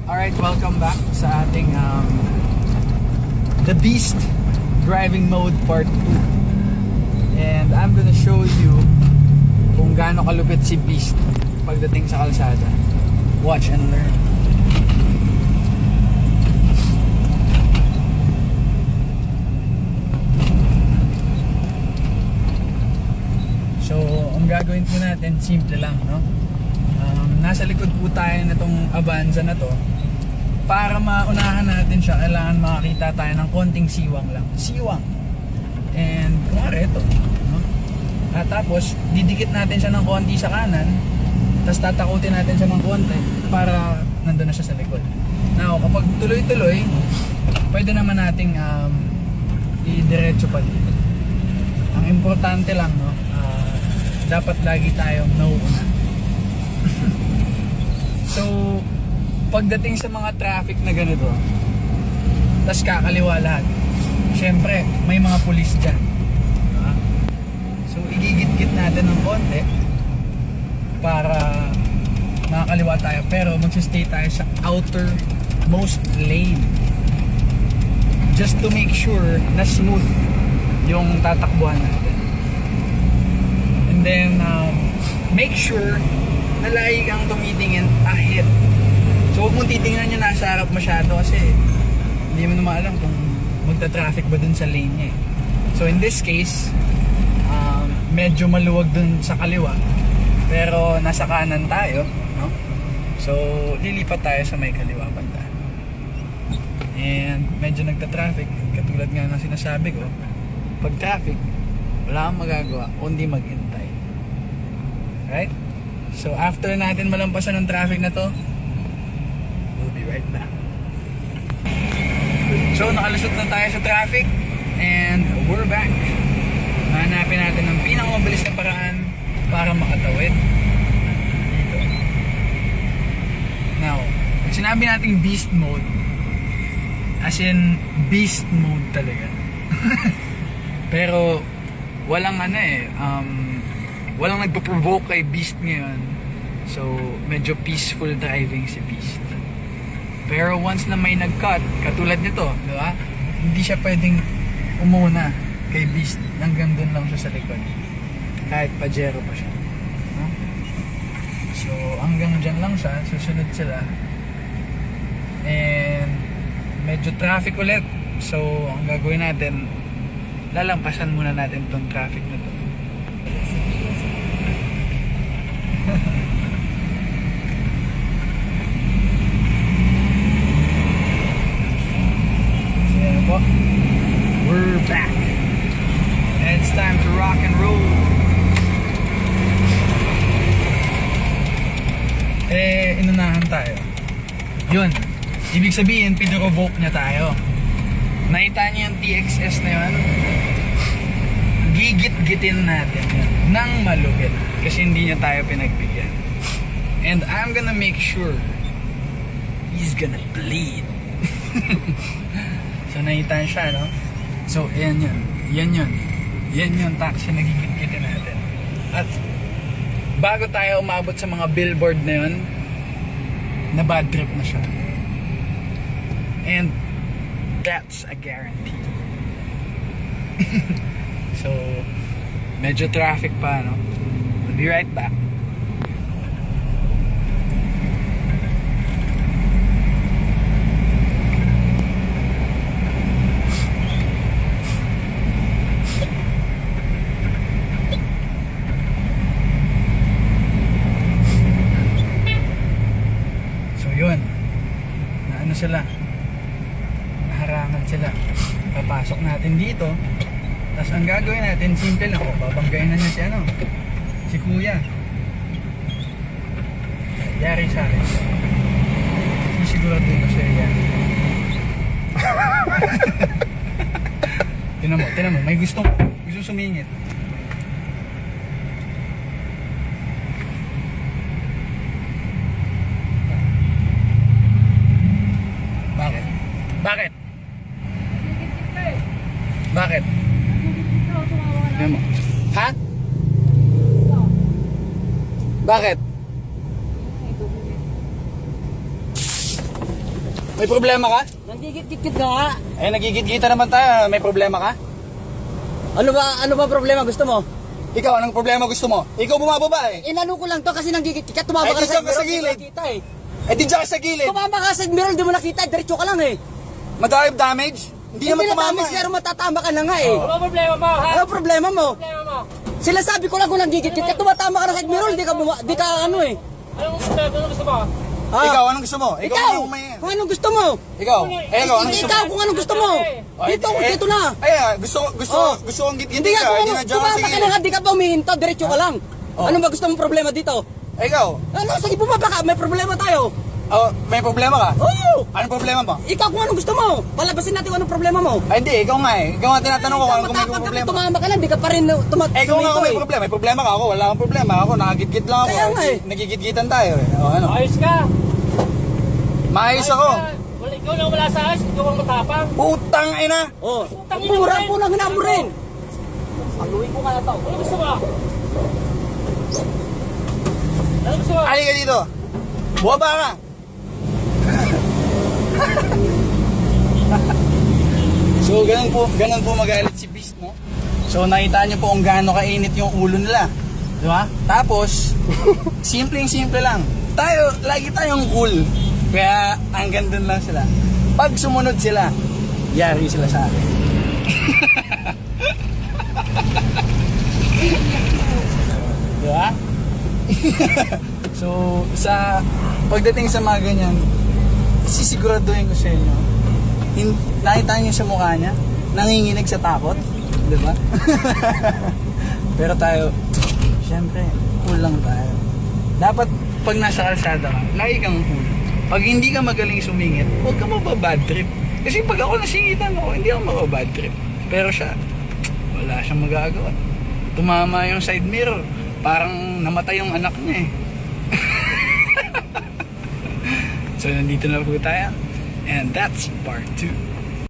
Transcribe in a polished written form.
Alright, welcome back sa ating The Beast Driving Mode Part 2. And I'm gonna show you kung gaano kalupit si Beast pagdating sa kalsada. Watch and learn. So, ang gagawin po natin, simple lang, no? Nasa likod po tayo na itong Avanza na to. Para maunahan natin siya, kailangan makakita tayo ng konting siwang lang. Siwang. And kumari ito, no? At tapos, didikit natin siya ng konti sa kanan. Tapos tatakutin natin siya ng konti para nandun na siya sa likod. Now, kapag tuloy-tuloy, pwede naman nating i-diretso pa dito. Ang importante lang, no? Dapat lagi tayong nauuna. So, pagdating sa mga traffic na ganito, tas kakaliwa lahat, syempre may mga pulis dyan, diba? So igigit-git natin ng konti para makakaliwa tayo, pero magsistay tayo sa outermost lane just to make sure na smooth yung tatakbuhan natin. And then make sure na lagi kang tumitingin ahead. So huwag mong titingnan yung nasa harap masyado kasi hindi mo naman alam kung magta-traffic ba dun sa lane niya eh. So in this case, medyo maluwag dun sa kaliwa, pero nasa kanan tayo, no? So lilipat tayo sa may kaliwa banda. And medyo nagta-traffic, katulad nga ng sinasabi ko, pag traffic, wala kang magagawa kundi maghintay. Right? So after natin malampasan ng traffic na to, we'll be right back. So nakalusot na tayo sa traffic and we're back. Hanapin natin ang pinakamabilis na paraan para makatawid dito. Now, pag sinabi nating beast mode, as in beast mode talaga. Pero walang walang nagpo-provoke kay Beast ngayon. So, medyo peaceful driving si Beast. Pero once na may nag-cut, katulad nito, di ba? Hindi siya pwedeng umuna kay Beast. Hanggang dun lang siya sa likod. Kahit pajero pa siya. No? So, hanggang dyan lang siya. Susunod sila. And, medyo traffic ulit. So, ang gagawin natin, lalampasan muna natin tong traffic na to. We're back and it's time to rock and roll. Inunahan tayo. Yun, ibig sabihin pinrovoke niya tayo. Nakita niyo yung TXS na yun? Gigit-gitin natin yun ng malupit kasi hindi niya tayo pinagbigyan. And I'm gonna make sure he's gonna bleed. So nakita siya, no? So yan yun taxi na gigit-gitin natin. At bago tayo umabot sa mga billboard na yun, na bad trip na siya. And that's a guarantee. So medyo traffic pa, no? We'll be right back. Sila naharangan sila, papasok natin dito, tapos ang gagawin natin simple lang, babanggayin na niya si kuya, yari sa akin, sigurado na siya yan. tinan mo may gusto sumingit. Bakit? Bakit? Ha? Bakit? May problema ka? Nagigit-git nga. Eh, nagigit-gita naman tayo. May problema ka? Ano ba problema gusto mo? Ikaw, anong problema gusto mo? Ikaw bumababa eh. Inano ko lang to kasi nanggigit ka. Tumama Ay, ka na di ka sa mirror, di mo gilid. nakita eh. Eh, di dyan ka sa gilid. Tumama ka sa mirror, di mo nakita. Diretso ka lang eh. Madrive damage? Hindi naman na tumama damage, pero matatama ka na nga eh. Ano problema mo, ha? Ano problema mo? Problema mo? Sila sabi ko lang kung nanggigit ka. Tumatama ka na sa mirror, di ka ano eh. Anong problema? Ano gusto mo? Ah, Ikaw, anong gusto mo? Ikaw, ang may... kung anong gusto mo. Ikaw, anong gusto mo? Ikaw, kung anong gusto mo. Dito na. Ay, gusto kong git Hindi nga kung ano, tumama ka na nga, di ka pa umihinto, diretso ka lang. Ano ba gusto mong problema dito? Ikaw, Ano, sige bumaba ka, may problema tayo. may problema ka? Oo! Anong problema mo? Ikaw kung anong gusto mo. Palabasin natin kung anong problema mo. Ay, hindi, ikaw nga eh. Ikaw nga tinatanong ko kung may Matapang ka, problema. tumama ka lang, di ka pa rin Eh, ikaw nga kung may problema. May problema ka ako. Wala akong problema. Ako, nakagit-git lang ako. Kaya nga eh. Nagigit-gitan tayo eh. O, ano? Ayos ka. Maayos ako. Wala, ikaw lang wala sa ayos. Ikaw ang matapang. Putang ina! Oh, Tangina mura mo po lang hinamo rin. Paluin ko ka na to. Ano gusto mo? Ano gusto mo? Halika dito. Buwaba ka. So, ganun po magalit si Beast, no? So, nakita niyo po kung gaano kainit yung ulo nila. Di ba? Tapos, simple lang. Lagi tayong cool. Kaya, hanggang dun lang sila. Pag sumunod sila, yari sila sa akin. Di ba? So, pagdating sa mga ganyan, sisiguraduhin ko sa inyo, nakita niyo sa mukha niya, nanginginig sa takot, di ba? Pero tayo, syempre, cool lang tayo. Dapat, pag nasa kalsada ka, lagi kang cool. Pag hindi ka magaling sumingit, huwag ka mababad trip. Kasi pag ako nasingitan ako, hindi ako mababad trip. Pero siya, wala siyang magagawa. Tumama yung side mirror, parang namatay yung anak niya eh. So, nandito na po tayo. And that's part 2.